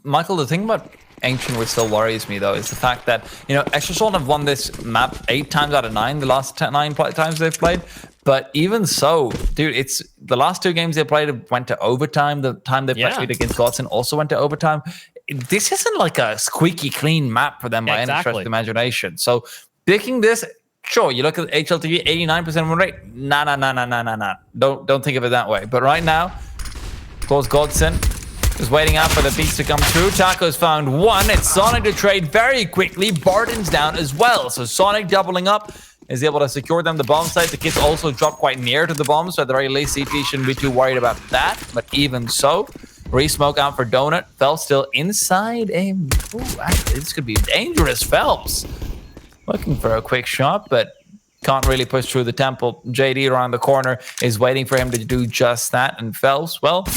Michael, the thing about Ancient which still worries me though is the fact that, Extra Salt have won this map 8 times out of 9 the last 9 times they've played. But even so, dude, it's the last 2 games they played went to overtime. The time they played against GODSENT also went to overtime. This isn't like a squeaky clean map for them by any stretch of the imagination. So picking this, sure, you look at HLTV, 89% win rate. Nah. Don't think of it that way. But right now, of course, GODSENT is waiting out for the beats to come through. Taco's found one. It's Sonic to trade very quickly. Barton's down as well. So Sonic doubling up is able to secure them the bomb site. The kids also dropped quite near to the bomb, so at the very least, CT shouldn't be too worried about that. But even so, re-smoke out for Donut. Phelps still inside a... Ooh, actually, this could be dangerous. Phelps looking for a quick shot, but can't really push through the temple. JD around the corner is waiting for him to do just that. And Phelps, well,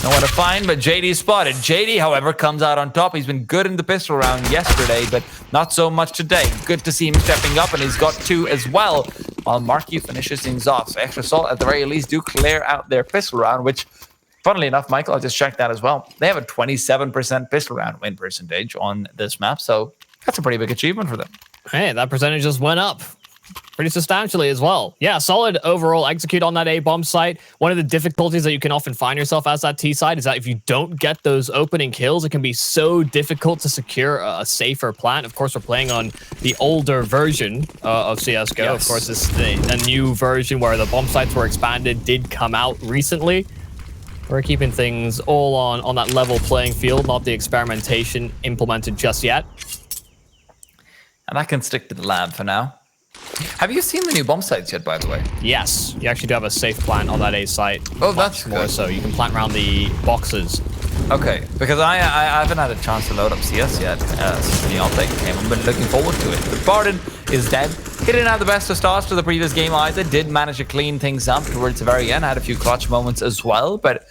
nowhere to find, but JD spotted. JD, however, comes out on top. He's been good in the pistol round yesterday, but not so much today. Good to see him stepping up, and he's got 2 as well, while Marky finishes things off. So Extra Salt, at the very least, do clear out their pistol round, which, funnily enough, Michael, I just checked that as well. They have a 27% pistol round win percentage on this map, so that's a pretty big achievement for them. Hey, that percentage just went up pretty substantially as well. Yeah, solid overall execute on that A-bomb site. One of the difficulties that you can often find yourself as that T side is that if you don't get those opening kills, it can be so difficult to secure a safer plant. Of course, we're playing on the older version of CSGO. Yes. Of course, this a new version where the bomb sites were expanded did come out recently. We're keeping things all on that level playing field, not the experimentation implemented just yet. And that can stick to the lab for now. Have you seen the new bomb sites yet, by the way? Yes, you actually do have a safe plant on that A site. Oh, that's more good. So you can plant around the boxes. Okay, because I haven't had a chance to load up CS yet since the update came. I've been looking forward to it. But Barton is dead. He didn't have the best of starts to the previous game either. Did manage to clean things up towards the very end. Had a few clutch moments as well, but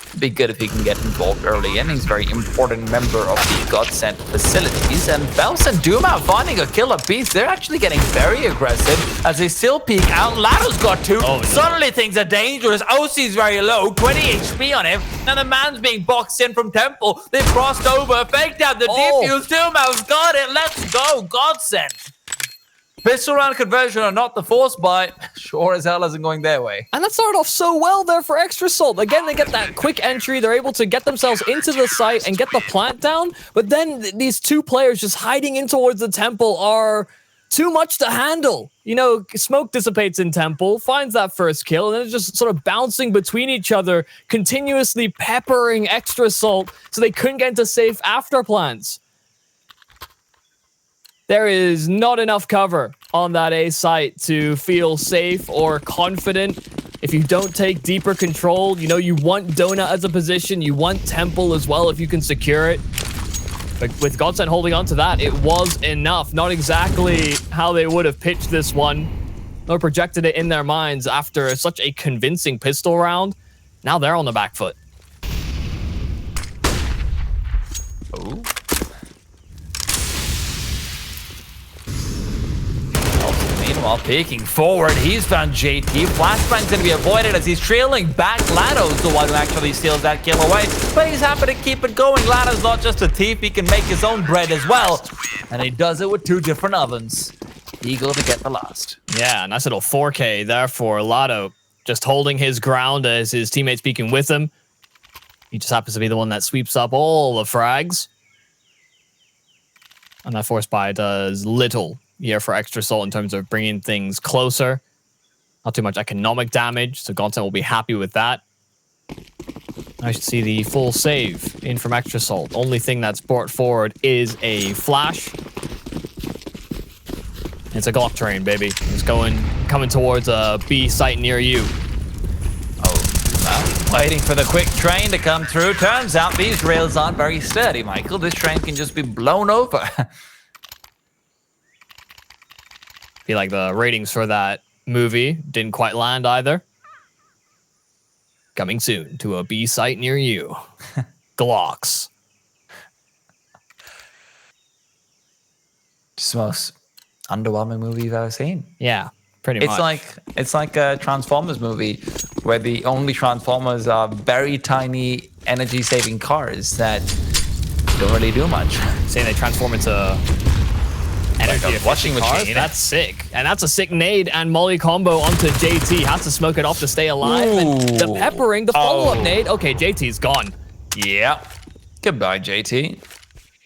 it'd be good if he can get involved early in. He's a very important member of the GODSENT facilities. And Phelps and Doom out finding a kill apiece. They're actually getting very aggressive as they still peek out. Lado's got 2. Oh, no. Suddenly things are dangerous. OC's very low, 20 HP on him. And the man's being boxed in from Temple. They've crossed over, faked out the defuse. Doom out's got it. Let's go, GODSENT. Pistol round conversion or not, the force buy sure as hell isn't going their way. And that started off so well there for Extra Salt. Again, they get that quick entry. They're able to get themselves into the site and get the plant down. But then these 2 players just hiding in towards the temple are too much to handle. You know, smoke dissipates in temple, finds that first kill, and then it's just sort of bouncing between each other, continuously peppering Extra Salt so they couldn't get into safe after plants. There is not enough cover on that A site to feel safe or confident. If you don't take deeper control, you want Donut as a position, you want Temple as well if you can secure it. But with GODSENT holding on to that, it was enough. Not exactly how they would have pitched this one, or projected it in their minds after such a convincing pistol round. Now they're on the back foot. Oh. Meanwhile, peeking forward, he's found JT. Flashbang's going to be avoided as he's trailing back. Lado's the one who actually steals that kill away, but he's happy to keep it going. Lado's not just a thief, he can make his own bread as well. And he does it with 2 different ovens. Eagle to get the last. Yeah, nice little 4K there for Lado. Just holding his ground as his teammates peeking with him. He just happens to be the one that sweeps up all the frags. And that force buy does little here for Extra Salt in terms of bringing things closer. Not too much economic damage, so GODSENT will be happy with that. I should see the full save in from Extra Salt. Only thing that's brought forward is a flash. It's a Glock train, baby. It's coming towards a B site near you. Oh, waiting for the quick train to come through. Turns out these rails aren't very sturdy, Michael. This train can just be blown over. Feel like the ratings for that movie didn't quite land either. Coming soon to a B site near you. Glocks. It's the most underwhelming movie you've ever seen. Yeah, pretty much. It's like a Transformers movie where the only Transformers are very tiny energy-saving cars that don't really do much. Saying they transform into energy Like a washing cars. machine. That's sick. And that's a sick nade and molly combo onto JT. Has to smoke it off to stay alive. And the peppering, the follow-up nade. Okay, JT's gone. Yeah. Goodbye, JT.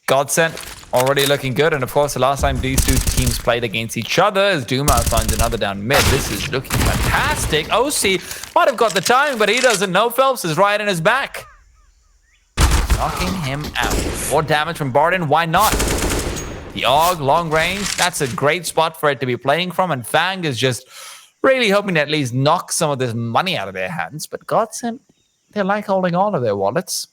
GODSENT already looking good. And of course, the last time these two teams played against each other, as Duma finds another down mid. This is looking fantastic. OC might have got the timing, but he doesn't know. Phelps is right in his back. Knocking him out. More damage from Barden. Why not? The AUG, long range. That's a great spot for it to be playing from. And Fang is just really hoping to at least knock some of this money out of their hands. But GODSENT, they like holding on to their wallets.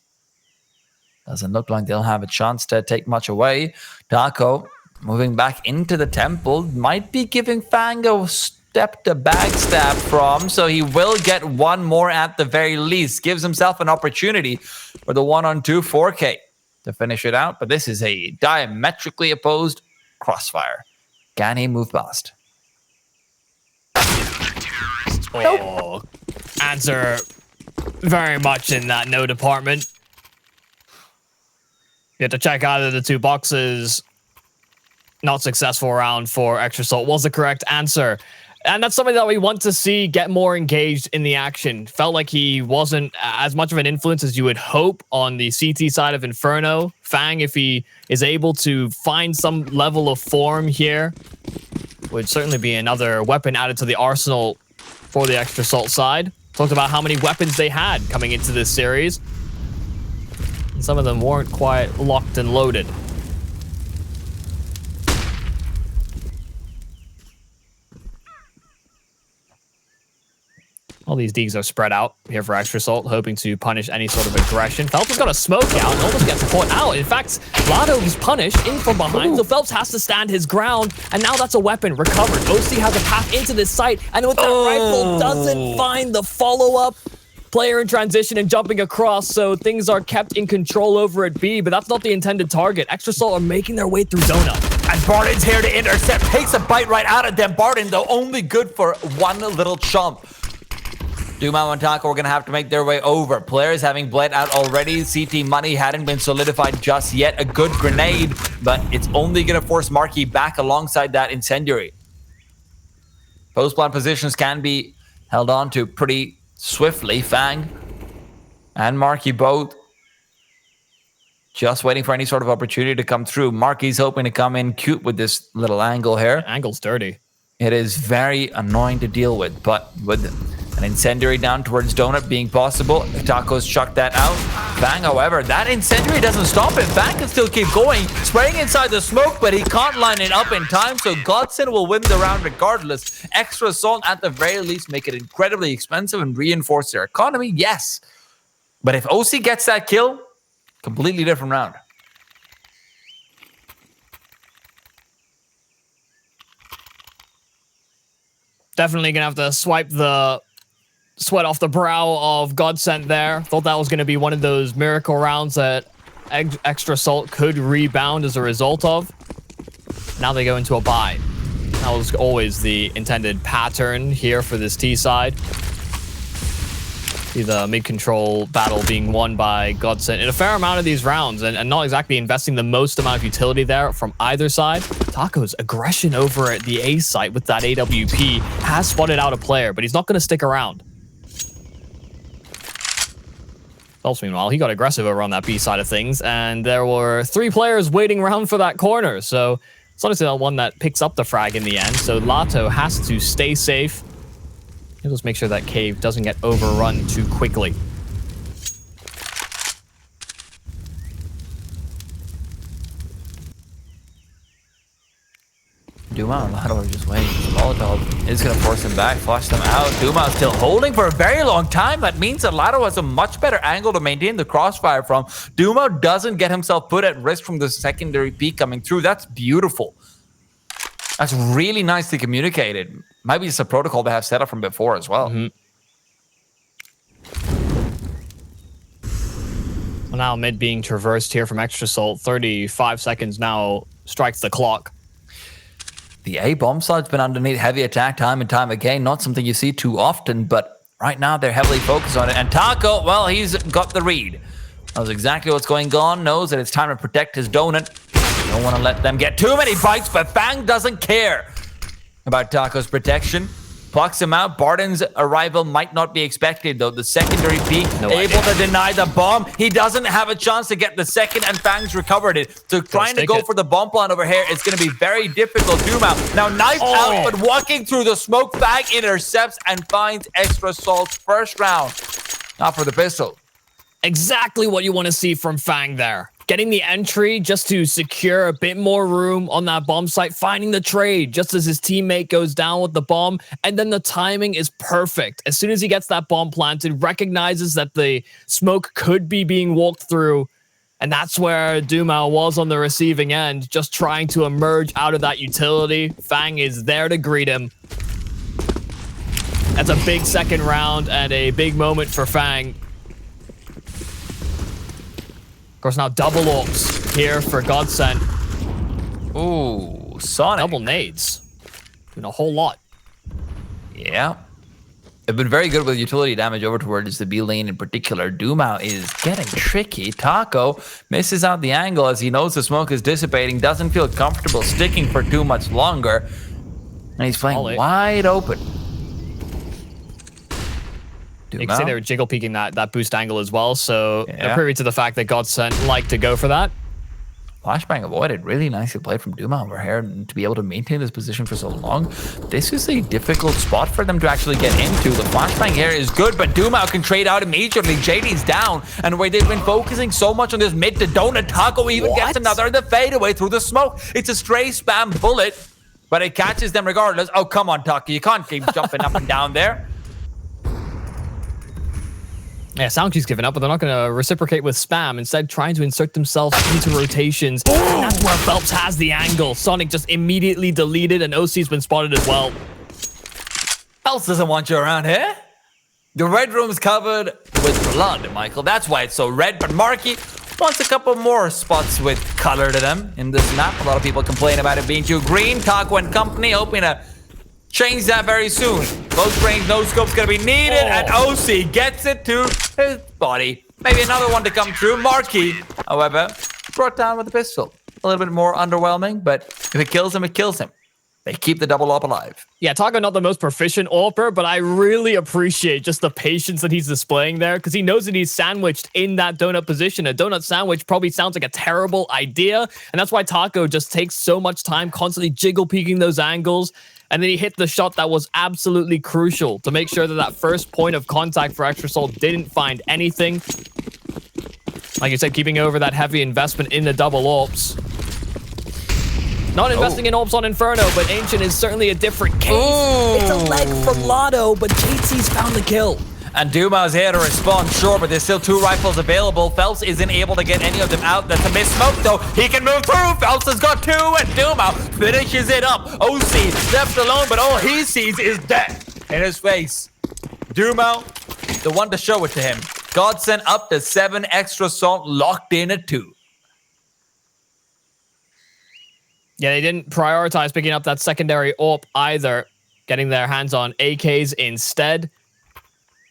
Doesn't look like they'll have a chance to take much away. Taco moving back into the temple. Might be giving Fang a step to backstab from. So he will get one more at the very least. Gives himself an opportunity for the 1-on-2 4K to finish it out. But this is a diametrically opposed crossfire. Can he move past? Oh, answer very much in that no department. You have to check either the two boxes. Not successful round for Extra Salt was the correct answer. And that's something that we want to see get more engaged in the action. Felt like he wasn't as much of an influence as you would hope on the CT side of Inferno. Fang, if he is able to find some level of form here, would certainly be another weapon added to the arsenal for the Extra Salt side. Talked about how many weapons they had coming into this series. And some of them weren't quite locked and loaded. All these Deegs are spread out here for Extra Salt, hoping to punish any sort of aggression. Phelps has got a smoke out and almost gets caught out. In fact, Lado is punished in from behind, so Phelps has to stand his ground, and now that's a weapon recovered. OC has a path into this site, and with that rifle, doesn't find the follow-up. Player in transition and jumping across, so things are kept in control over at B, but that's not the intended target. Extra Salt are making their way through Zona. And Barden's here to intercept. Takes a bite right out of them. Barden, though, only good for one little chump. Duma and Taco are going to have to make their way over. Players having bled out already. CT money hadn't been solidified just yet. A good grenade, but it's only going to force Marquee back alongside that incendiary. Post-plant positions can be held on to pretty swiftly. Fang and Marquee both just waiting for any sort of opportunity to come through. Marquee's hoping to come in cute with this little angle here. Angle's dirty. It is very annoying to deal with, but with an incendiary down towards Donut being possible, Taco's chucked that out. Fang, however, that incendiary doesn't stop him. Fang can still keep going, spraying inside the smoke, but he can't line it up in time, so GODSENT will win the round regardless. Extra Salt, at the very least, make it incredibly expensive and reinforce their economy, yes. But if OC gets that kill, completely different round. Definitely gonna have to swipe the sweat off the brow of GODSENT there. Thought that was gonna be one of those miracle rounds that Extra Salt could rebound as a result of. Now they go into a bye. That was always the intended pattern here for this T side. See the mid-control battle being won by GODSENT in a fair amount of these rounds, and not exactly investing the most amount of utility there from either side. Taco's aggression over at the A site with that AWP has spotted out a player, but he's not going to stick around. Phelps, meanwhile, he got aggressive over on that B side of things, and there were 3 players waiting around for that corner, so it's honestly the one that picks up the frag in the end, so Lato has to stay safe. He'll just make sure that cave doesn't get overrun too quickly. Duma and Lado are just waiting. Molotov is going to force him back, flush them out. Duma is still holding for a very long time. That means that Lado has a much better angle to maintain the crossfire from. Duma doesn't get himself put at risk from the secondary peak coming through. That's beautiful. That's really nicely communicated. Might be just a protocol they have set up from before as well. Well, now mid being traversed here from Extra Salt. 35 seconds now strikes the clock. The A bomb side's been underneath heavy attack time and time again. Not something you see too often, but right now they're heavily focused on it. And Taco, well, he's got the read. Knows exactly what's going on, knows that it's time to protect his donut. Don't want to let them get too many bites, but Fang doesn't care about Taco's protection. Plucks him out. Barton's arrival might not be expected, though. The secondary peek, able to deny the bomb. He doesn't have a chance to get the second, and Fang's recovered it. So trying to go for the bomb plant over here is going to be very difficult. Doomao now knifed out, but walking through the smoke. Fang intercepts and finds Extra Salt's first round. Not for the pistol. Exactly what you want to see from Fang there. Getting the entry just to secure a bit more room on that bomb site, finding the trade just as his teammate goes down with the bomb, and then the timing is perfect. As soon as he gets that bomb planted, recognizes that the smoke could be being walked through, and that's where Doomao was on the receiving end, just trying to emerge out of that utility. Fang is there to greet him. That's a big second round and a big moment for Fang. Of course, now double orbs here for GODSENT. Ooh, Sonic. Double nades. Doing a whole lot. Yeah. They've been very good with utility damage over towards the B lane in particular. Doomao is getting tricky. Taco misses out the angle as he knows the smoke is dissipating, doesn't feel comfortable sticking for too much longer. And he's playing wide open. You can see they were jiggle peeking that boost angle as well, so they're privy to the fact that GODSENT like to go for that. Flashbang avoided. Really nicely played from Doomao over here, and to be able to maintain this position for so long. This is a difficult spot for them to actually get into. The flashbang here is good, but Doomao can trade out immediately. JD's down, and where they've been focusing so much on this mid to donut, Taco even gets another in the fadeaway through the smoke. It's a stray spam bullet, but it catches them regardless. Oh, come on, Taco. You can't keep jumping up and down there. Yeah, SoundKey's given up, but they're not going to reciprocate with spam. Instead, trying to insert themselves into rotations. And that's where Phelps has the angle. Sonic just immediately deleted, and OC's been spotted as well. Phelps doesn't want you around here. The red room's covered with blood, Michael. That's why it's so red. But Marky wants a couple more spots with color to them in this map. A lot of people complain about it being too green. Taco and company hoping to change that very soon. Close range, no scope's gonna be needed, and OC gets it to his body. Maybe another one to come through. Marky, however, brought down with a pistol. A little bit more underwhelming, but if it kills him, it kills him. They keep the double up alive. Yeah, Taco not the most proficient AWPer, but I really appreciate just the patience that he's displaying there, because he knows that he's sandwiched in that donut position. A donut sandwich probably sounds like a terrible idea, and that's why Taco just takes so much time constantly jiggle peeking those angles. And then he hit the shot that was absolutely crucial to make sure that that first point of contact for Extra Salt didn't find anything. Like you said, keeping over that heavy investment in the double AWPs. Not investing in AWPs on Inferno, but Ancient is certainly a different case. It's a leg from Lotto, but JT's found the kill. And Duma's here to respond, sure, but there's still 2 rifles available. Phelps isn't able to get any of them out. That's a missed smoke, though. He can move through. Phelps has got 2, and Duma finishes it up. OC left alone, but all he sees is death in his face. Duma, the one to show it to him. GODSENT up to 7, Extra Salt locked in at 2. Yeah, they didn't prioritize picking up that secondary AWP either, getting their hands on AKs instead.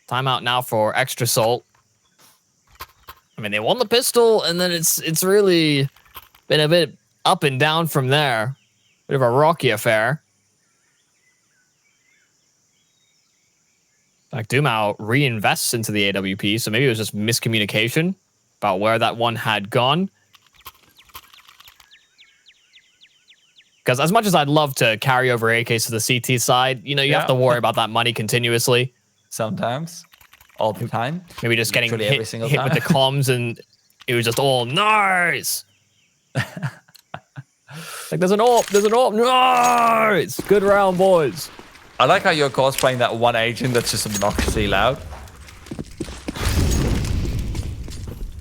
Timeout now for Extra Salt. I mean, they won the pistol, and then it's really been a bit up and down from there. Bit of a rocky affair. Like, Doomao reinvests into the AWP, so maybe it was just miscommunication about where that one had gone. Because as much as I'd love to carry over AKs to the CT side, you know, you have to worry about that money continuously. Sometimes. All the time. Maybe just getting hit every with single time. the comms, and it was just all nice. Like, there's an AWP, nice! Good round, boys. I like how you're cosplaying that one agent that's just obnoxiously loud.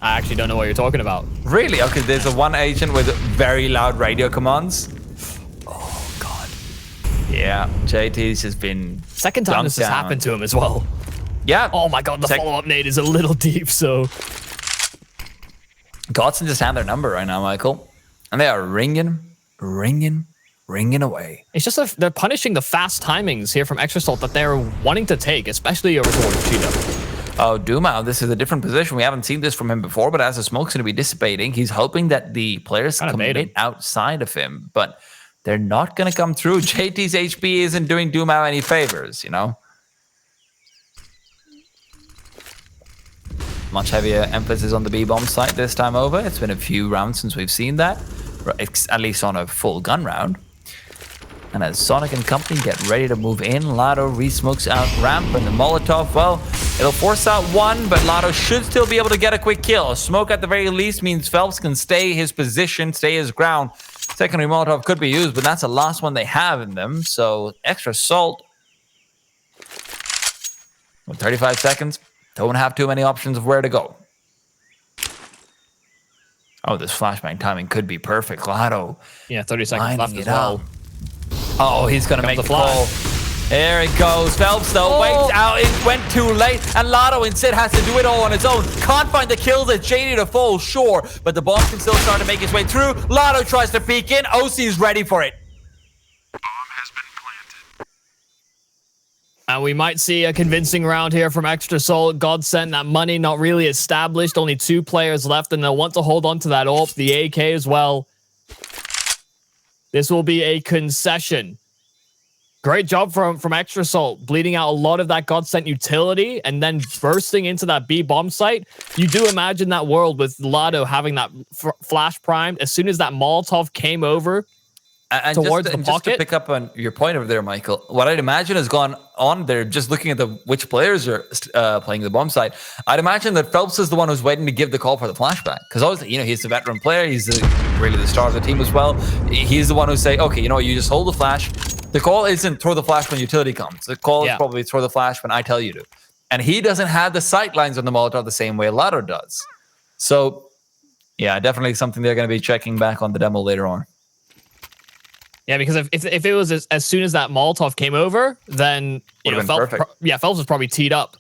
I actually don't know what you're talking about. Really? Okay, there's a one agent with very loud radio commands. Oh, God. Yeah, JT's has been Second time this has happened to him as well. Yeah. Oh my God, the follow-up nade is a little deep, so... GODSENT just have their number right now, Michael. And they are ringing away. It's just that they're punishing the fast timings here from Extra Salt that they're wanting to take, especially over towards Cheetah. Oh, Duma, this is a different position. We haven't seen this from him before, but as the smoke's going to be dissipating, he's hoping that the players commit outside of him, but they're not going to come through. JT's HP isn't doing Duma any favors, you know? Much heavier emphasis on the B-bomb site this time over. It's been a few rounds since we've seen that, at least on a full gun round. And as Sonic and company get ready to move in, Lado re-smokes out ramp, and the Molotov, well, it'll force out one, but Lado should still be able to get a quick kill. A smoke at the very least means Phelps can stay his position, stay his ground. Secondary Molotov could be used, but that's the last one they have in them, so extra salt. With 35 seconds, don't have too many options of where to go. Oh, this flashbang timing could be perfect. Lado. Yeah, 30 seconds left as well. Oh, he's going to make the call. There it goes. Phelps, though, waits out. It went too late. And Lado instead has to do it all on his own. Can't find the kills that JD to fall, sure. But the bomb can still start to make its way through. Lado tries to peek in. OC is ready for it. Bomb has been planted. And we might see a convincing round here from Extra Salt. GODSENT, that money not really established. Only 2 players left, and they'll want to hold on to that AWP. The AK as well. This will be a concession. Great job from Extra Salt, bleeding out a lot of that GODSENT utility and then bursting into that B bomb site. You do imagine that world with Lado having that flash primed. As soon as that Molotov came over towards the pocket. Just to pick up on your point over there, Michael, what I'd imagine has gone on there, just looking at which players are playing the bomb site, I'd imagine that Phelps is the one who's waiting to give the call for the flashback. Because obviously, you know, he's a veteran player. He's really the star of the team as well. He's the one who's saying, okay, you know, you just hold the flash. The call isn't throw the flash when utility comes. The call is probably throw the flash when I tell you to. And he doesn't have the sight lines on the Molotov the same way Lado does. So, yeah, definitely something they're going to be checking back on the demo later on. Yeah, because if it was as soon as that Molotov came over, then Phelps was probably teed up.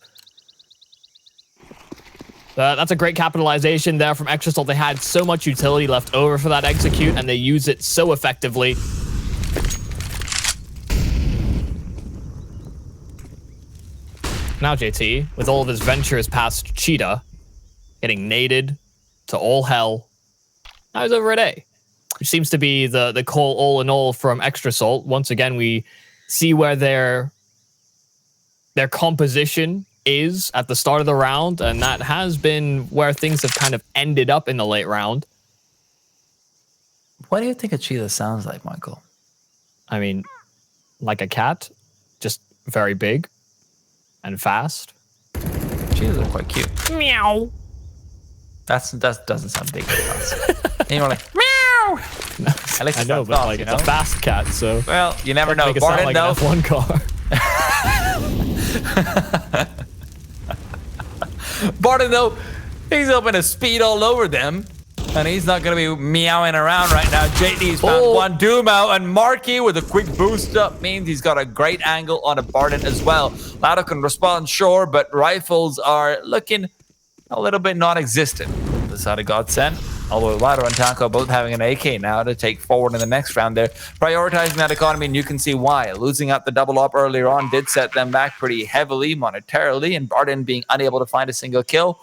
That's a great capitalization there from Extra Salt. They had so much utility left over for that execute, and they use it so effectively. Now JT, with all of his ventures past Cheetah, getting naded to all hell. Now he's over at A, which seems to be the call all in all from Extra Salt. Once again, we see where their composition is at the start of the round, and that has been where things have kind of ended up in the late round. What do you think a cheetah sounds like, Michael? I mean, like a cat, just very big and fast. Cheetahs are quite cute. Meow. That doesn't sound big to us. And you're like, meow. No, At least I know, but like, it's a fast cat, so. Well, you never know. Make it sound like an F1 car. Barton, though, he's hoping to speed all over them. And he's not going to be meowing around right now. JD's found one Doom out, and Marky with a quick boost up means he's got a great angle on a Barton as well. Lado can respond, sure, but rifles are looking a little bit non-existent. The side of GODSENT, although Lado and Taco both having an AK now to take forward in the next round. They're prioritizing that economy, and you can see why. Losing out the double up earlier on did set them back pretty heavily monetarily, and Barton being unable to find a single kill.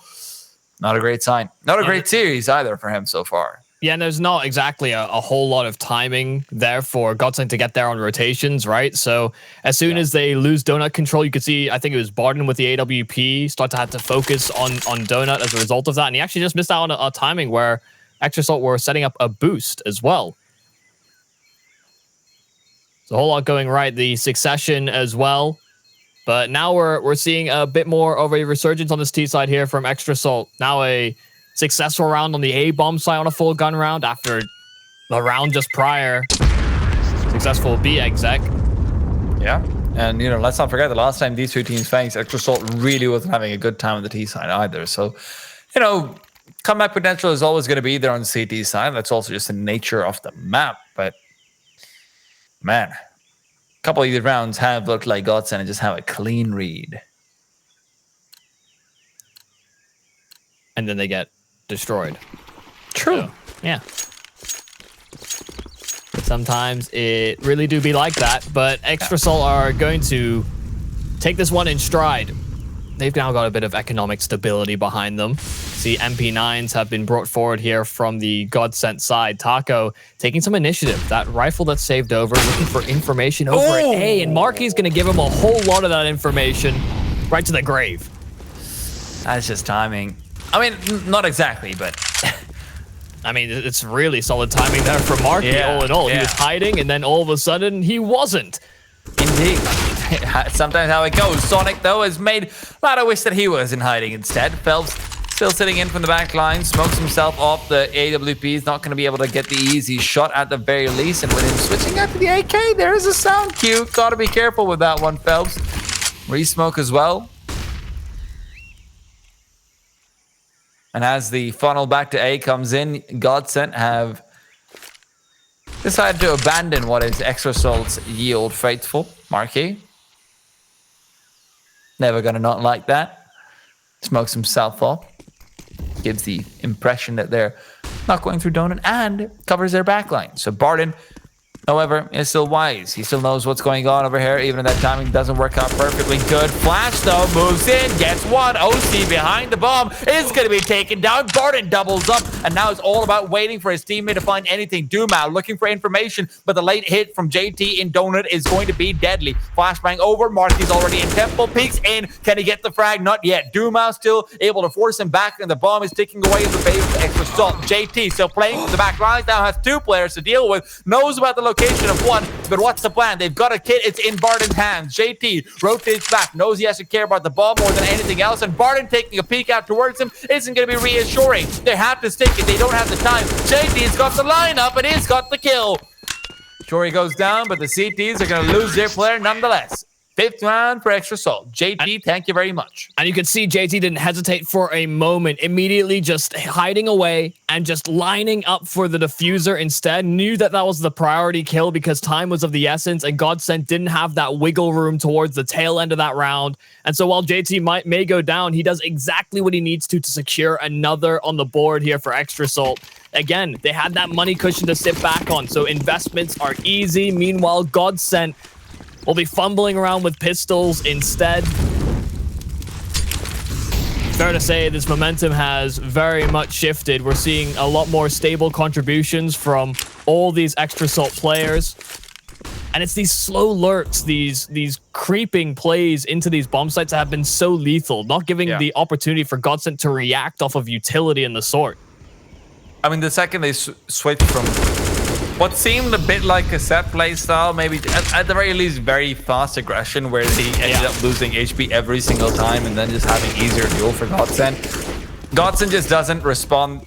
Not a great sign. Not a great series either for him so far. Yeah, and there's not exactly a whole lot of timing there for GODSENT to get there on rotations, right? So as soon as they lose donut control, you could see, I think it was Barton with the AWP start to have to focus on donut as a result of that. And he actually just missed out on a timing where Extra Salt were setting up a boost as well. So a whole lot going right. The succession as well. But now we're seeing a bit more of a resurgence on this T side here from Extra Salt. Now a successful round on the A bomb side on a full gun round after the round just prior. Successful B exec. Yeah. And, you know, let's not forget the last time these two teams faced, Extra Salt really wasn't having a good time on the T side either. So, you know, comeback potential is always going to be there on the CT side. That's also just the nature of the map. But, man, a couple of these rounds have looked like GODSENT and just have a clean read. And then they get destroyed. True. So, yeah. Sometimes it really do be like that, but Extra Salt are going to take this one in stride. they've now got a bit of economic stability behind them. See, MP9s have been brought forward here from the GODSENT side. Taco taking some initiative. That rifle that's saved over, looking for information over at A, and Marky's going to give him a whole lot of that information right to the grave. That's just timing. I mean, not exactly, but... I mean, it's really solid timing there for Marky, all in all. He was hiding, and then all of a sudden, he wasn't. Indeed. Sometimes how it goes. Sonic, though, has made Lado wish that he was in hiding instead. Phelps still sitting in from the back line, smokes himself off. The AWP is not going to be able to get the easy shot at the very least. And with him switching out to the AK, there is a sound cue. Got to be careful with that one, Phelps. Re-smoke as well. And as the funnel back to A comes in, GODSENT have decided to abandon what is Extra Salt's Ye Old Faithful. Marky. Never gonna not like that. Smokes himself off. Gives the impression that they're not going through donut and covers their backline. So Barden, however, is still wise. He still knows what's going on over here, even if that timing doesn't work out perfectly good. Flash, though, moves in, gets one. OC behind the bomb is going to be taken down. Barden doubles up, and now it's all about waiting for his teammate to find anything. Dumao looking for information, but the late hit from JT in donut is going to be deadly. Flashbang over. Marky's already in temple. Peeks in. Can he get the frag? Not yet. Dumao still able to force him back, and the bomb is ticking away in the base of Extra Salt. JT still playing the back lines. Now has two players to deal with. Knows about the location of one, but what's the plan? They've got a kit. It's in Barden's hands. JT rotates back, knows he has to care about the ball more than anything else, and Barden taking a peek out towards him isn't going to be reassuring. They have to stick it. They don't have the time. JT's got the lineup, and he's got the kill. Sure, he goes down, but the CTs are going to lose their player nonetheless. 5th round for Extra Salt. JT, thank you very much. And you can see JT didn't hesitate for a moment, immediately just hiding away and just lining up for the diffuser instead. Knew that that was the priority kill because time was of the essence, and GODSENT didn't have that wiggle room towards the tail end of that round. And so while JT may go down, he does exactly what he needs to secure another on the board here for Extra Salt. Again, they had that money cushion to sit back on, so investments are easy. Meanwhile, GODSENT will be fumbling around with pistols instead. Fair to say this momentum has very much shifted. We're seeing a lot more stable contributions from all these Extra Salt players. And it's these slow lurks, these creeping plays into these bomb sites that have been so lethal, not giving the opportunity for GODSENT to react off of utility and the sort. I mean, the second they switched from what seemed a bit like a set play style, maybe at the very least very fast aggression, where he ended up losing HP every single time and then just having easier duel for GODSENT. GODSENT just doesn't respond,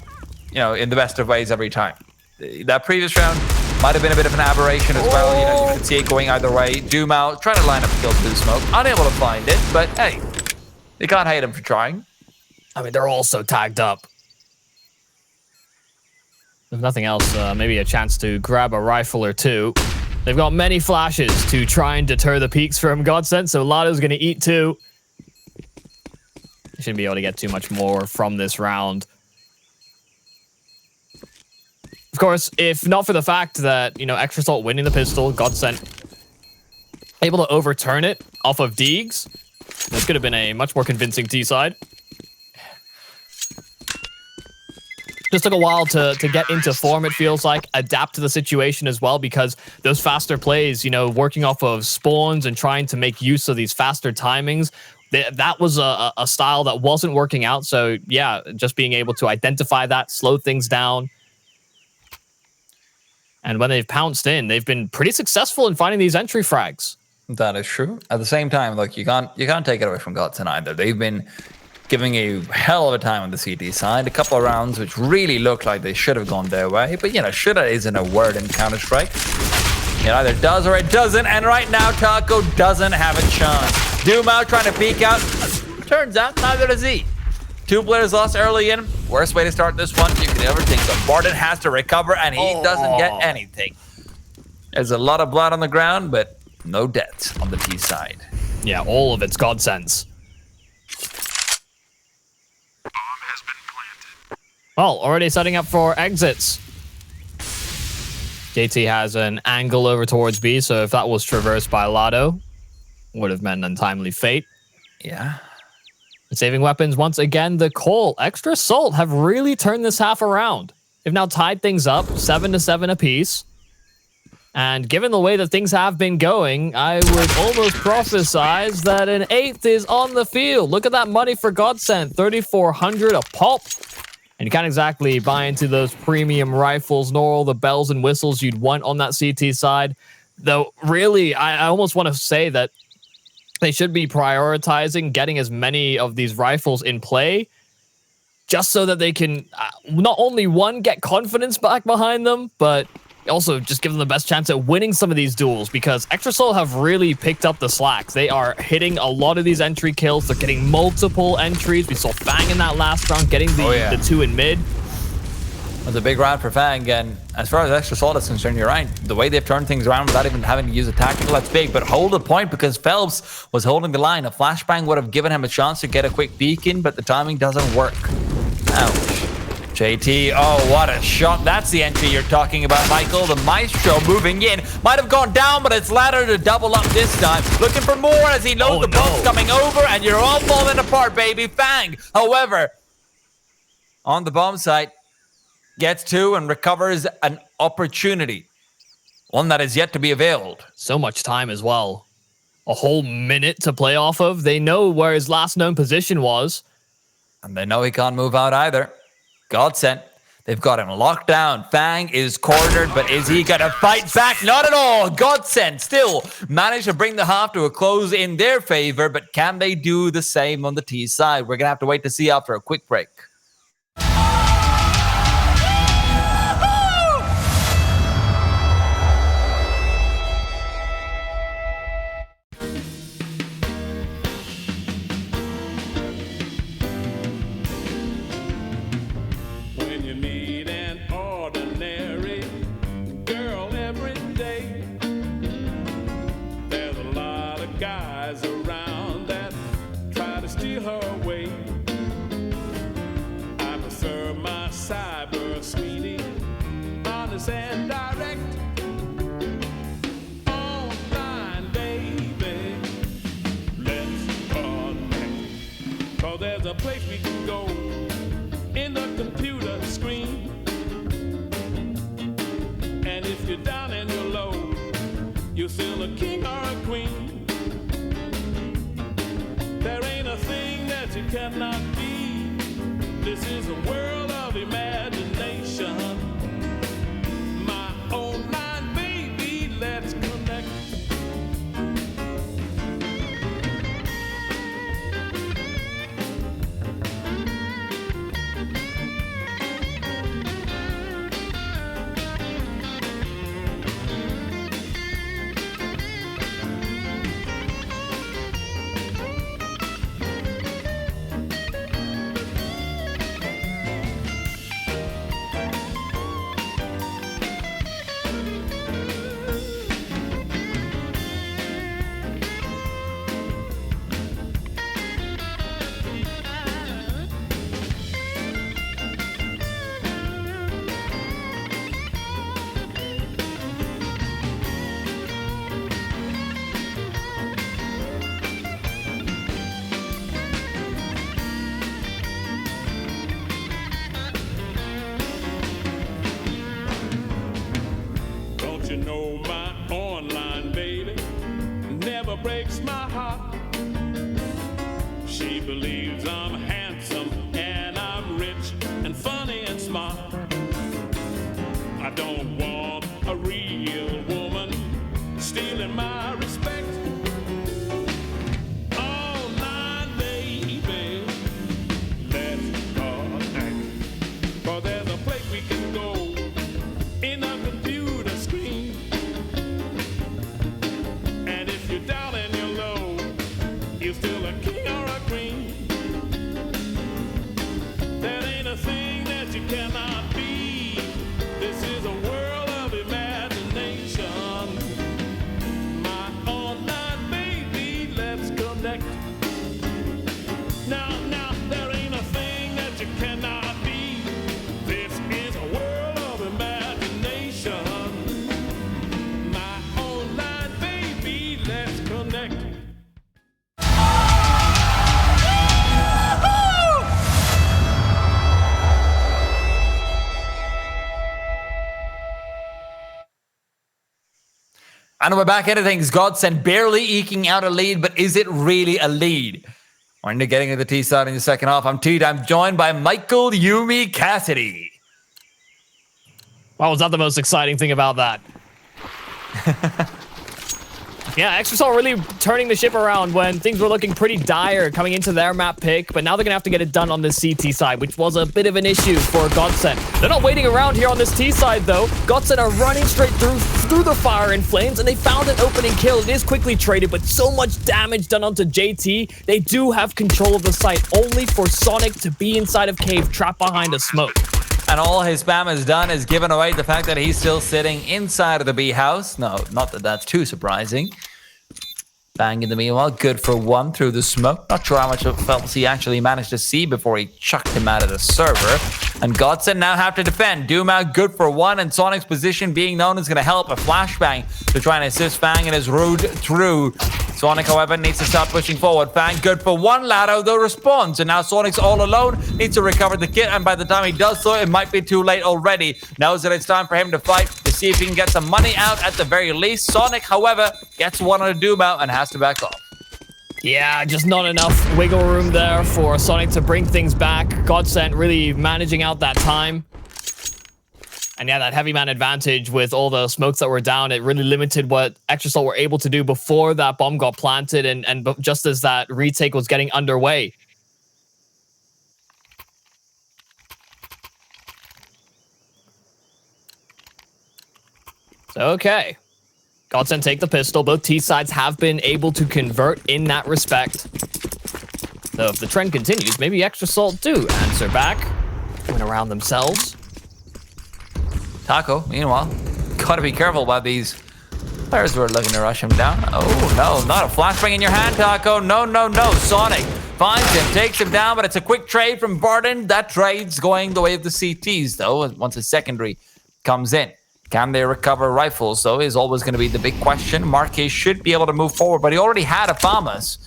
you know, in the best of ways every time. That previous round might have been a bit of an aberration as well. You know, you could see it going either way. Dumao trying to line up kills through the smoke, unable to find it, but hey, you can't hate him for trying. I mean, they're all so tagged up. If nothing else, maybe a chance to grab a rifle or two. They've got many flashes to try and deter the peaks from GODSENT, so Lado's going to eat two. Shouldn't be able to get too much more from this round. Of course, if not for the fact that, you know, Extra Salt winning the pistol, GODSENT able to overturn it off of Deegs, this could have been a much more convincing T-side. Just took a while to get into form, it feels like, adapt to the situation as well, because those faster plays, you know, working off of spawns and trying to make use of these faster timings, that was a style that wasn't working out. So yeah, just being able to identify that, slow things down. And when they've pounced in, they've been pretty successful in finding these entry frags. That is true. At the same time, look, you can't take it away from GODSENT either. They've been giving a hell of a time on the CT side. A couple of rounds which really looked like they should have gone their way. But, you know, shoulda isn't a word in Counter-Strike. It either does or it doesn't. And right now, Taco doesn't have a chance. Dumao trying to peek out. Turns out, neither does he. Two players lost early in. Worst way to start this one you could ever think of. Barden has to recover, and he doesn't get anything. There's a lot of blood on the ground, but no deaths on the T side. Yeah, all of it's GODSENT's. Well, already setting up for exits. JT has an angle over towards B, so if that was traversed by Lado, would have meant an untimely fate. Yeah. Saving weapons once again. The Cole, Extra Salt have really turned this half around. They've now tied things up 7-7 apiece. And given the way that things have been going, I would almost prophesize that an 8th is on the field. Look at that money for GODSENT, 3,400 a pop. And you can't exactly buy into those premium rifles, nor all the bells and whistles you'd want on that CT side. Though, really, I almost want to say that they should be prioritizing getting as many of these rifles in play just so that they can not only, one, get confidence back behind them, but also just give them the best chance at winning some of these duels, because Extra Soul have really picked up the slacks. They are hitting a lot of these entry kills. They're getting multiple entries. We saw Fang in that last round getting the 2 in mid. It was a big round for Fang, and as far as Extra Salt is concerned, you're right. The way they've turned things around without even having to use a tactical, that's big. But hold the point, because Phelps was holding the line. A flashbang would have given him a chance to get a quick peek in, but the timing doesn't work. Ouch. JT, oh, what a shot. That's the entry you're talking about, Michael. The Maestro moving in. Might have gone down, but it's ladder to double up this time. Looking for more as he knows the bomb's coming over, and you're all falling apart, baby. Fang, however, on the bomb site, gets 2 and recovers an opportunity. One that is yet to be availed. So much time as well. A whole minute to play off of. They know where his last known position was. And they know he can't move out either. GODSENT, they've got him locked down. Fang is cornered, but is he going to fight back? Not at all. GODSENT still managed to bring the half to a close in their favor, but can they do the same on the T side? We're going to have to wait to see after a quick break. And direct online, baby. Let's connect. Cause there's a place we can go in the computer screen. And if you're down and you're low, you're still a king or a queen. There ain't a thing that you cannot be. This is a world of imagination. Online, baby, let's connect. You know my online baby never breaks my heart. She believes I'm handsome and I'm rich and funny and smart. I don't want a real woman stealing my respect. Online baby, let's connect. Cause there's a place we can go in a computer screen. And if you're down and you're low, you're still a king or a queen. There ain't a thing that you cannot be. This is a world of imagination. My And we're back into things. Godsent barely eking out a lead, but is it really a lead? We're into getting into the T side in the second half. I'm Teed. I'm joined by Michael Yumi Cassidy. Well, was that the most exciting thing about that? Yeah, Extrasol really turning the ship around when things were looking pretty dire coming into their map pick, but now they're going to have to get it done on the CT side, which was a bit of an issue for Godsent. They're not waiting around here on this T side, though. Godsent are running straight through the fire and flames, and they found an opening kill. It is quickly traded, but so much damage done onto JT. They do have control of the site, only for Sonic to be inside of Cave, trapped behind a smoke. And all his spam has done is given away the fact that he's still sitting inside of the B house. No, not that that's too surprising. Bang in the meanwhile, good for one through the smoke. Not sure how much of Phelps he actually managed to see before he chucked him out of the server. And Godsent now have to defend. Doom out, good for one, and Sonic's position being known is going to help. A flashbang to try and assist Fang and his route through. Sonic, however, needs to start pushing forward. Fang, good for one. Lado, though, responds. And now Sonic's all alone, needs to recover the kit, and by the time he does so, it might be too late already. Knows that it's time for him to fight to see if he can get some money out at the very least. Sonic, however, gets one on a Doom out and has to back off. Yeah, just not enough wiggle room there for Sonic to bring things back. Godsent really managing out that time. And yeah, that heavy man advantage with all the smokes that were down, it really limited what Extrasol were able to do before that bomb got planted and just as that retake was getting underway. So, okay. Godsent take the pistol. Both T sides have been able to convert in that respect. So if the trend continues, maybe Extrasol do answer back. Went around themselves. Taco, meanwhile, gotta be careful about these players who are looking to rush him down. Oh, no, not a flashbang in your hand, Taco. No, no, no. Sonic finds him, takes him down, but it's a quick trade from Barton. That trade's going the way of the CTs, though, once a secondary comes in. Can they recover rifles, though, is always going to be the big question. Marquez should be able to move forward, but he already had a Farmers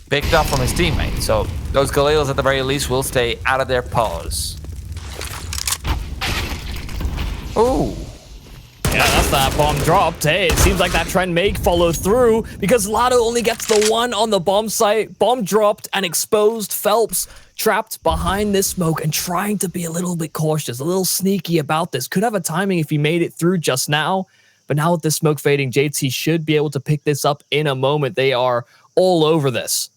picked up from his teammate. So those Galeals, at the very least, will stay out of their paws. Ooh. Yeah, that's that bomb dropped. Hey, it seems like that trend may follow through because Lado only gets the one on the bomb site. Bomb dropped and exposed. Phelps trapped behind this smoke and trying to be a little bit cautious, a little sneaky about this. Could have a timing if he made it through just now. But now with this smoke fading, JT should be able to pick this up in a moment. They are all over this.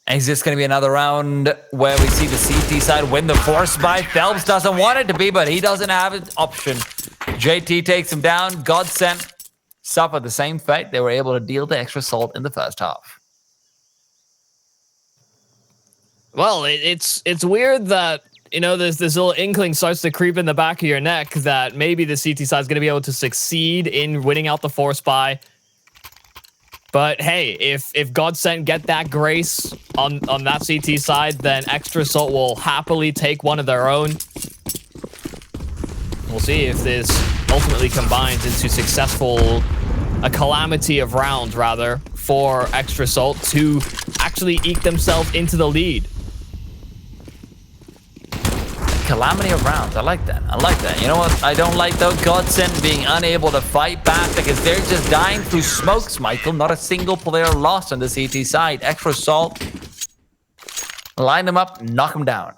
Is this going to be another round where we see the CT side win the force buy? Phelps doesn't want it to be, but he doesn't have an option. JT takes him down. Godsent suffered the same fate. They were able to deal the extra salt in the first half. Well, it's weird that, you know, this little inkling starts to creep in the back of your neck that maybe the CT side is going to be able to succeed in winning out the force buy. But hey, if Godsent get that grace on that CT side, then Extrasol will happily take one of their own. We'll see if this ultimately combines into a calamity of rounds, rather, for Extrasol to actually eke themselves into the lead. Calamity of rounds. I like that. I like that. You know what I don't like, though? Godsent being unable to fight back because they're just dying through smokes, Michael. Not a single player lost on the CT side. Extrasol line them up, knock them down.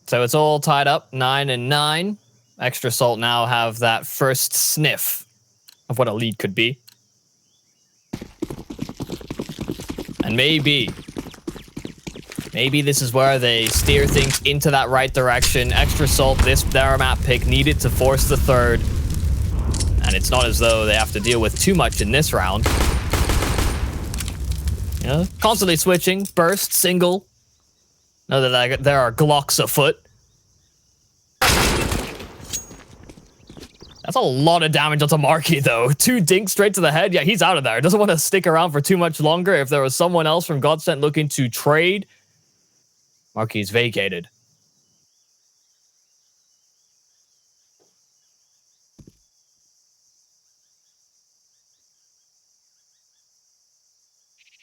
So it's all tied up, 9-9. Extrasol now have that first sniff of what a lead could be. And maybe this is where they steer things into that right direction. Extrasol, their map pick, needed to force the third. And it's not as though they have to deal with too much in this round. You know, constantly switching, burst, single. Know that there are Glocks afoot. That's a lot of damage onto Marky, though. 2 dinks straight to the head. Yeah, he's out of there. Doesn't want to stick around for too much longer. If there was someone else from Godsent looking to trade, Marky's vacated.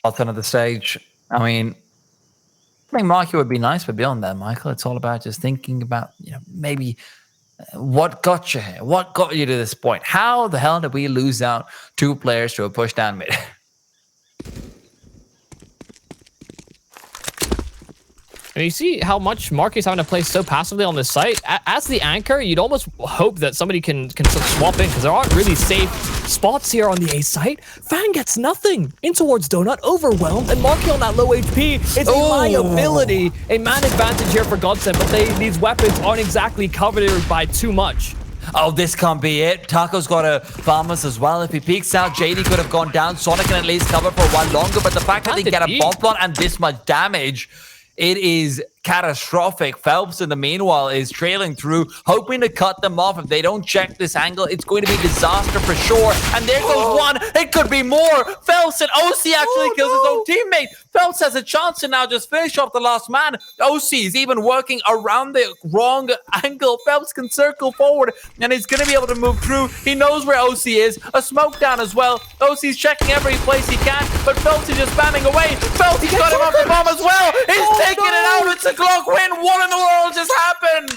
Godsent at the stage. I mean, I think Marky would be nice, but beyond that, Michael, it's all about just thinking about, maybe what got you here? What got you to this point? How the hell did we lose out 2 players to a push down mid? And you see how much Marky's having to play so passively on this site. As the anchor, you'd almost hope that somebody can swap in, because there aren't really safe spots here on the A site. Fan gets nothing in towards Donut, overwhelmed, and Marky on that low HP. It's a liability, a man advantage here for GODSENT, but these weapons aren't exactly covered by too much. Oh, this can't be it. Taco's got to farm us as well. If he peeks out, JD could have gone down. Sonic can at least cover for one longer, but the fact that they get a bomb plant and this much damage, it is catastrophic. Phelps, in the meanwhile, is trailing through, hoping to cut them off. If they don't check this angle, it's going to be disaster for sure. And there goes one. It could be more. Phelps and OC actually kills his own teammate. Phelps has a chance to now just finish off the last man. OC is even working around the wrong angle. Phelps can circle forward, and he's going to be able to move through. He knows where OC is. A smoke down as well. OC's checking every place he can, but Phelps is just spamming away. Phelps, he's got him off the bomb as well. He's taking it out. It's a clock win. What in the world just happened?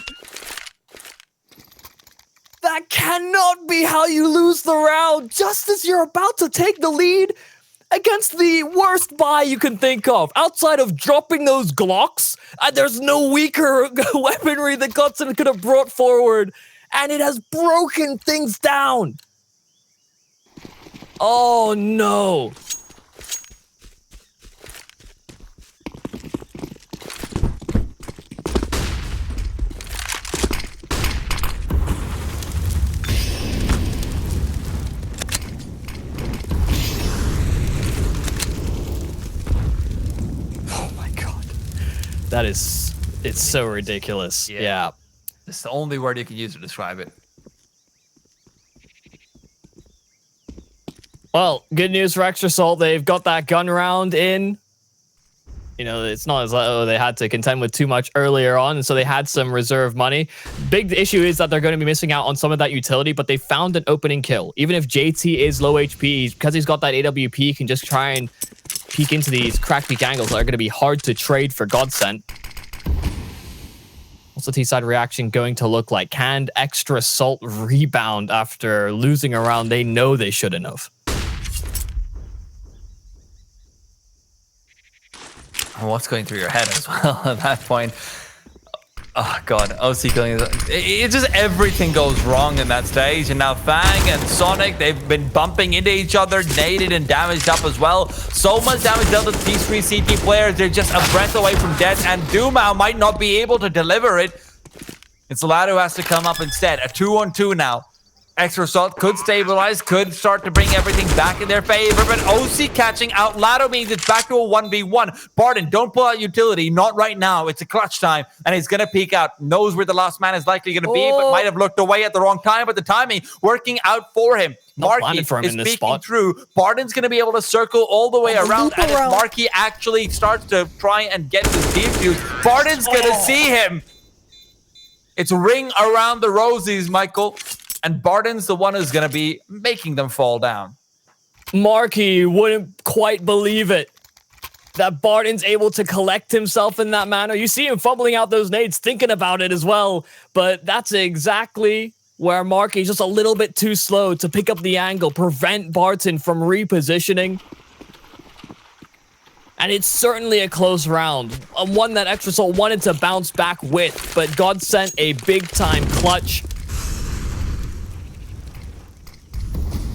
That cannot be how you lose the round, just as you're about to take the lead against the worst buy you can think of. Outside of dropping those Glocks, there's no weaker weaponry that GODSENT could have brought forward, and it has broken things down. Oh no. It's so ridiculous. Yeah. It's the only word you can use to describe it. Well, good news for Extra Salt. They've got that gun round in. It's not as though they had to contend with too much earlier on, and so they had some reserve money. Big issue is that they're going to be missing out on some of that utility, but they found an opening kill. Even if JT is low HP, because he's got that AWP, he can just try and peek into these crack peek angles that are going to be hard to trade for GODSENT. What's the T-side reaction going to look like? Can Extra Salt rebound after losing a round they know they shouldn't have? What's going through your head as well at that point? Oh god, OC killing it just everything goes wrong in that stage, and now Fang and Sonic, they've been bumping into each other, naded and damaged up as well. So much damage dealt to T3 CT players, they're just a breath away from death, and Dumao might not be able to deliver it. It's Lad who has to come up instead. A 2-on-2 now. Extra Salt could stabilize, could start to bring everything back in their favor, but OC catching out Lado means it's back to a 1v1. Barden, don't pull out utility, not right now. It's a clutch time, and he's going to peek out. Knows where the last man is likely going to be, but might have looked away at the wrong time, but the timing working out for him. Marky is peeking through. Barden's going to be able to circle all the way around, and if Marky actually starts to try and get this defuse, Barden's going to see him. It's ring around the rosies, Michael. And Barden's the one who's going to be making them fall down. Marky wouldn't quite believe it that Barden's able to collect himself in that manner. You see him fumbling out those nades, thinking about it as well. But that's exactly where Marky's just a little bit too slow to pick up the angle, prevent Barton from repositioning. And it's certainly a close round. One that Extra Salt wanted to bounce back with, but GODSENT a big-time clutch.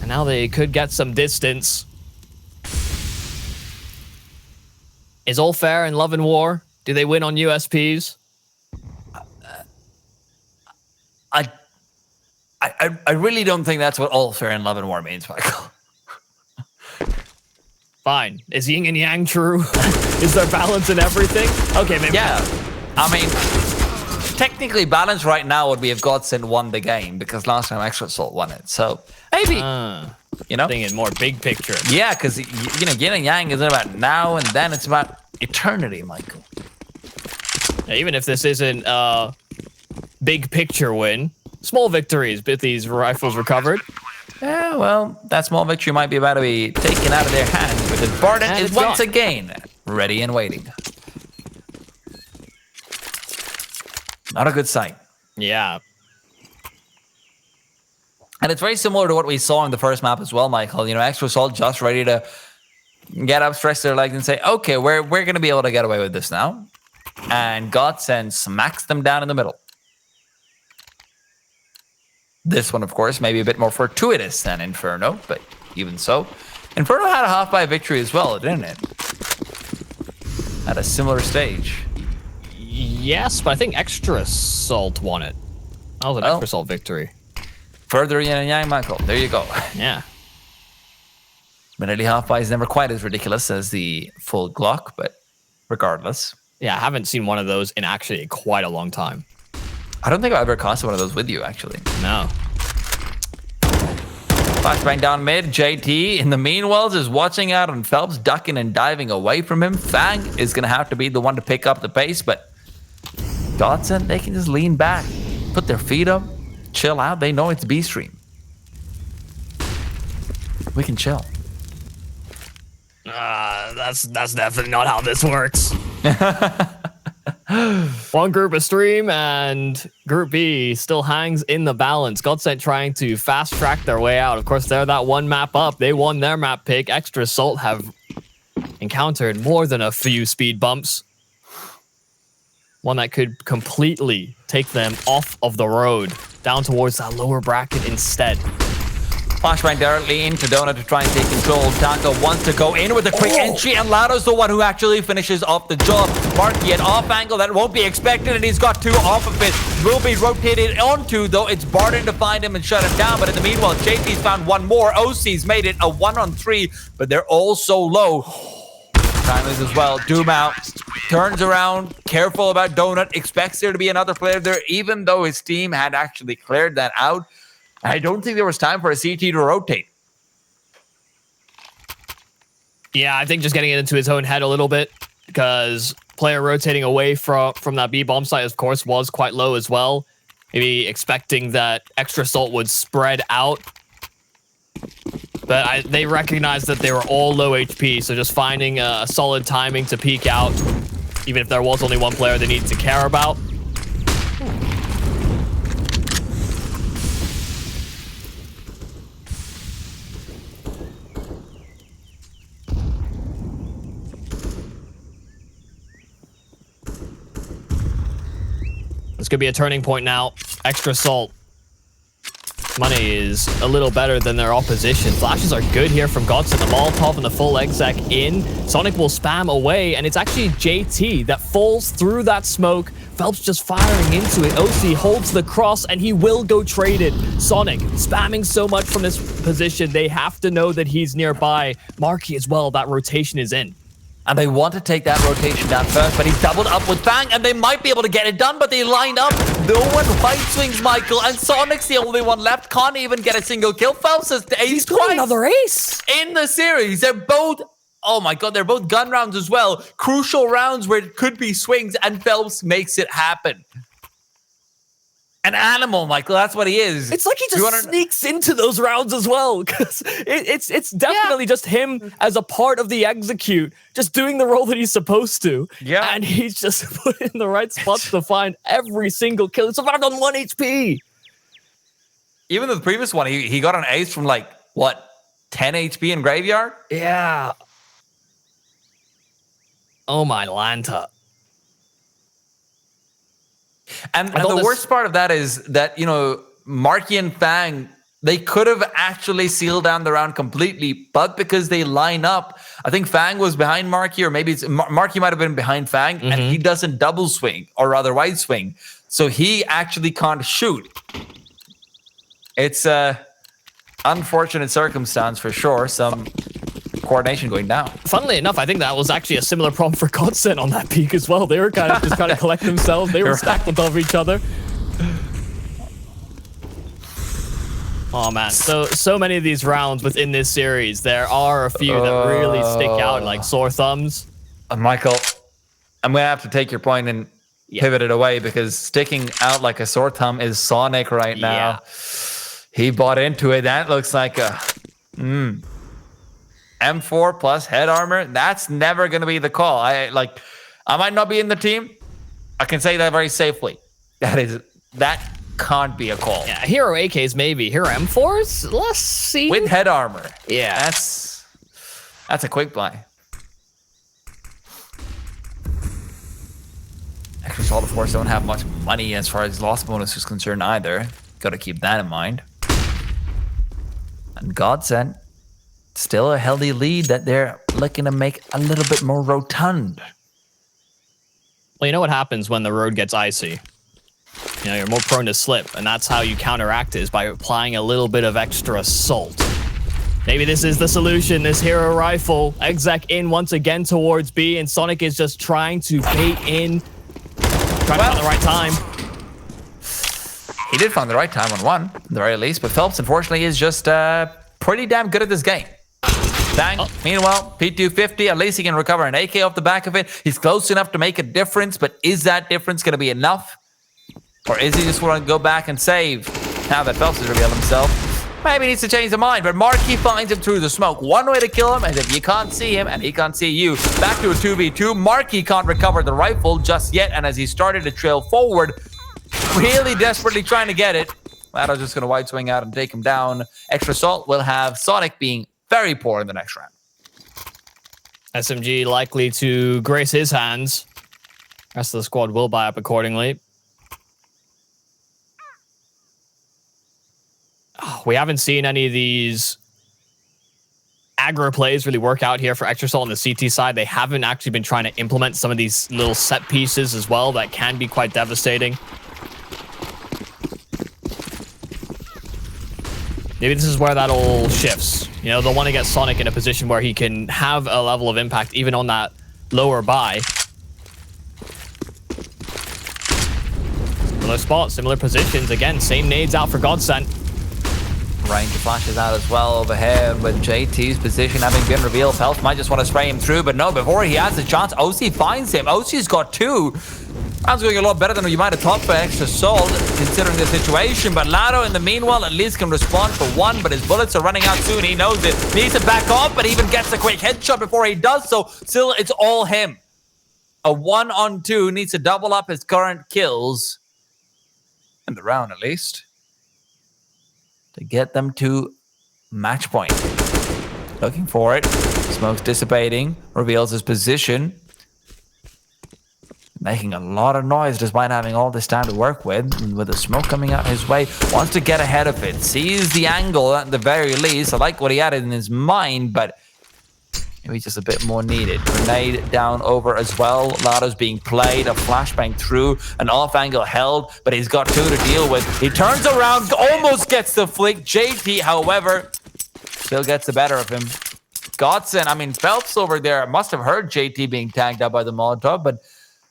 Now they could get some distance. Is all fair in Love and War? Do they win on USPs? I really don't think that's what all fair in Love and War means, Michael. Fine. Is yin and yang true? Is there balance in everything? Okay, maybe. Yeah. I mean, technically balance right now would be if GODSENT won the game, because last time Extra Salt won it. So maybe, thinking more big picture. Yeah, because yin and yang isn't about now and then; it's about eternity, Michael. Yeah, even if this isn't a big picture win, small victories, but these rifles recovered. Yeah, well, that small victory might be about to be taken out of their hands, because Barden is once again ready and waiting. Not a good sign. Yeah. And it's very similar to what we saw in the first map as well, Michael. You know, Extra Salt just ready to get up, stretch their legs, and say, okay, we're going to be able to get away with this now. And GODSENT smacks them down in the middle. This one, of course, maybe a bit more fortuitous than Inferno, but even so. Inferno had a half-by victory as well, didn't it? At a similar stage. Yes, but I think Extra Salt won it. That was an Extra Salt victory. Further yin and yang, Michael. There you go. Yeah. Admittedly, half-by is never quite as ridiculous as the full Glock, but regardless. Yeah, I haven't seen one of those in actually quite a long time. I don't think I've ever costed one of those with you, actually. No. Flashbang down mid. JT, in the meanwhile, is watching out on Phelps, ducking and diving away from him. Fang is going to have to be the one to pick up the pace, but GODSENT, they can just lean back, put their feet up, chill out. They know it's B-Stream. We can chill. That's definitely not how this works. One group of stream and Group B still hangs in the balance. GODSENT trying to fast track their way out. Of course, they're that one map up. They won their map pick. Extra Salt have encountered more than a few speed bumps. One that could completely take them off of the road, down towards that lower bracket instead. Flashbang directly into Donut to try and take control. Taco wants to go in with a quick entry, and Lado's the one who actually finishes off the job. Marky at off angle, that won't be expected, and he's got two off of it. Will be rotated onto, though it's Barton to find him and shut him down, but in the meanwhile, JT's found one more. OC's made it a 1-on-3, but they're all so low. Time is as well. Doom out, turns around, careful about Donut, expects there to be another player there, even though his team had actually cleared that out. I don't think there was time for a CT to rotate. Yeah, I think just getting it into his own head a little bit, because player rotating away from that B bomb site, of course, was quite low as well. Maybe expecting that Extra Salt would spread out. But they recognized that they were all low HP, so just finding a solid timing to peek out, even if there was only one player they needed to care about. This could be a turning point now. Extra Salt. Money is a little better than their opposition. Flashes are good here from GODSENT. The Molotov and the full exec in. Sonic will spam away, and it's actually JT that falls through that smoke. Phelps just firing into it. OC holds the cross, and he will go traded. Sonic spamming so much from this position. They have to know that he's nearby. Marky as well. That rotation is in. And they want to take that rotation down first, but he's doubled up with Fang, and they might be able to get it done, but they line up. No one right swings Michael, and Sonic's the only one left. Can't even get a single kill. Phelps has He's got another ace in the series. They're both, oh my god, they're both gun rounds as well. Crucial rounds where it could be swings, and Phelps makes it happen. An animal, Michael. That's what he is. It's like he just sneaks into those rounds as well, because it's definitely just him as a part of the execute, just doing the role that he's supposed to. Yeah, and he's just put in the right spots to find every single kill. He survived on 1 HP. Even the previous one, he got an ace from like what, 10 HP in Graveyard? Yeah. Oh my Lanta. And the worst part of that is that, you know, Marky and Fang, they could have actually sealed down the round completely, but because they line up, I think Fang was behind Marky, or maybe Marky might have been behind Fang, and he doesn't double swing, or rather wide swing, so he actually can't shoot. It's a unfortunate circumstance for sure. Some coordination going down. Funnily enough, I think that was actually a similar problem for GODSENT on that peak as well. They were kind of just trying to collect themselves. They were stacked on top of each other. Oh man, so many of these rounds within this series. There are a few that really stick out like sore thumbs. Michael, I'm gonna have to take your point and pivot it away, because sticking out like a sore thumb is Sonic right now. Yeah. He bought into it. That looks like a M4 plus head armor. That's never going to be the call. I might not be in the team. I can say that very safely. That can't be a call. Yeah, Hero AKs maybe. Hero M4s? Let's see. With head armor. Yeah. That's a quick buy. Extrasol, of course, don't have much money as far as loss bonus is concerned either. Got to keep that in mind. And GODSENT, still a healthy lead that they're looking to make a little bit more rotund. Well, you know what happens when the road gets icy? You know, you're more prone to slip, and that's how you counteract it, is by applying a little bit of extra salt. Maybe this is the solution, this hero rifle. Exec in once again towards B, and Sonic is just trying to bait in. Trying to find the right time. He did find the right time on one, at the very least, but Phelps, unfortunately, is just pretty damn good at this game. Bang. Oh. Meanwhile, P250, at least he can recover an AK off the back of it. He's close enough to make a difference, but is that difference going to be enough? Or is he just want to go back and save? Now that Phelps has revealed himself, maybe he needs to change his mind, but Marky finds him through the smoke. One way to kill him is if you can't see him and he can't see you. Back to a 2v2. Marky can't recover the rifle just yet, and as he started to trail forward, really desperately trying to get it, Lado's just going to wide swing out and take him down. Extra Salt will have Sonic being very poor in the next round. SMG likely to grace his hands. Rest of the squad will buy up accordingly. Oh, we haven't seen any of these aggro plays really work out here for Extra Salt on the CT side. They haven't actually been trying to implement some of these little set pieces as well that can be quite devastating. Maybe this is where that all shifts. You know, they'll want to get Sonic in a position where he can have a level of impact even on that lower buy. Similar spot, similar positions. Again, same nades out for GODSENT. Range flashes out as well overhead with JT's position having been revealed. Phelps might just want to spray him through, but no, before he has the chance, OC finds him. OC's got two. Round's going a lot better than you might have thought for Extra Salt, considering the situation. But Lado, in the meanwhile, at least can respond for one, but his bullets are running out soon. He knows it. Needs to back off, but even gets a quick headshot before he does so. Still, it's all him. A 1-on-2 needs to double up his current kills. In the round, at least. To get them to match point. Looking for it. Smoke's dissipating. Reveals his position. Making a lot of noise despite having all this time to work with. And with the smoke coming out his way, wants to get ahead of it. Sees the angle at the very least. I like what he had in his mind, but maybe just a bit more needed. Grenade down over as well. Lado's being played. A flashbang through. An off angle held, but he's got two to deal with. He turns around, almost gets the flick. JT, however, still gets the better of him. GODSENT, I mean, Phelps over there must have heard JT being tagged up by the Molotov, but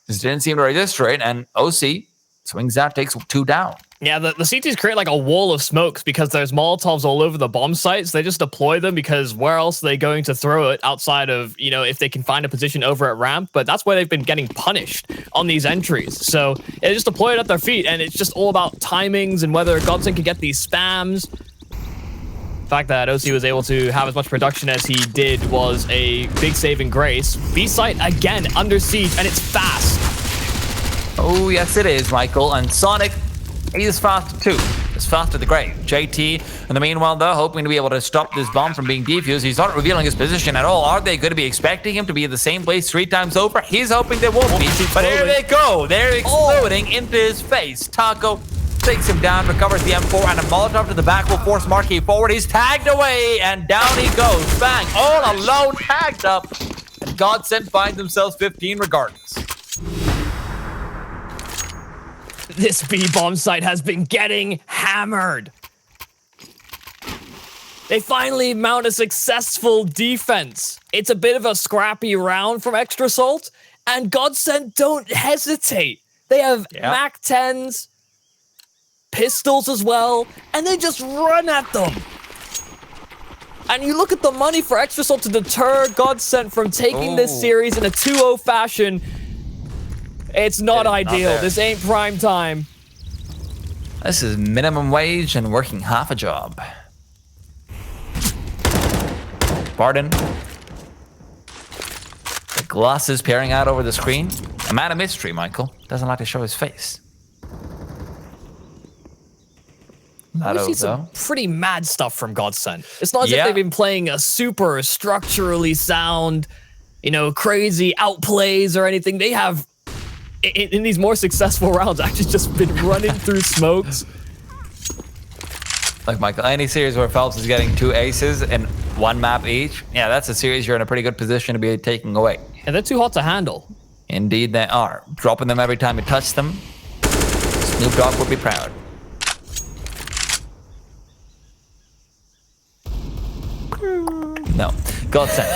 just didn't seem to register it, and OC swings out, takes two down. Yeah, the CTs create like a wall of smokes because there's Molotovs all over the bomb sites. They just deploy them because where else are they going to throw it outside of, you know, if they can find a position over at ramp? But that's where they've been getting punished on these entries. So they just deploy it at their feet, and it's just all about timings and whether GODSENT can get these spams. The fact that OC was able to have as much production as he did was a big saving grace. B site again under siege, and it's fast. Oh, yes, it is, Michael. And Sonic, he's faster too. It's fast to the grave. JT, in the meanwhile, though, hoping to be able to stop this bomb from being defused. He's not revealing his position at all. Are they going to be expecting him to be in the same place 3 times over? He's hoping they won't be. But here they go. They're exploding into his face. Taco takes him down, recovers the M4, and a Molotov to the back will force Marquis forward. He's tagged away, and down he goes. Bang, all alone, tagged up. And GODSENT finds themselves 15 regardless. This B bomb site has been getting hammered. They finally mount a successful defense. It's a bit of a scrappy round from Extra Salt, and GODSENT don't hesitate. They have Mac 10s, pistols as well, and they just run at them. And you look at the money for Extra Salt to deter GODSENT from taking this series in a 2-0 fashion. It's not ideal. This ain't prime time. This is minimum wage and working half a job. Pardon. The glasses peering out over the screen. A man of mystery, Michael. Doesn't like to show his face. We see some pretty mad stuff from GODSENT. It's not as if they've been playing a super structurally sound, you know, crazy outplays or anything. They have, in these more successful rounds, actually just been running through smokes. Like, Michael, any series where Phelps is getting 2 aces in 1 map each, yeah, that's a series you're in a pretty good position to be taking away. And they're too hot to handle. Indeed they are. Dropping them every time you touch them. Snoop Dogg would be proud. No. GODSENT.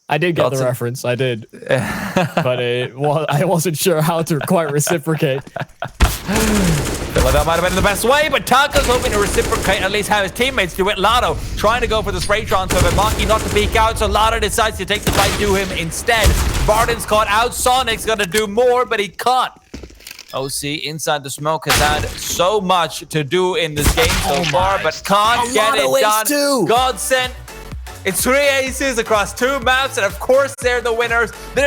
I did get the reference. I did. But I wasn't sure how to quite reciprocate. Feel like that might have been the best way, but Taco's hoping to reciprocate, at least how his teammates do it. Lotto trying to go for the spray transfer, but Monkey not to peek out, so Lotto decides to take the fight to him instead. Barton's caught out. Sonic's gonna do more, but he can't. OC inside the smoke has had so much to do in this game so far, but can't get it done. GODSENT. It's 3 aces across 2 maps, and of course they're the winners. They're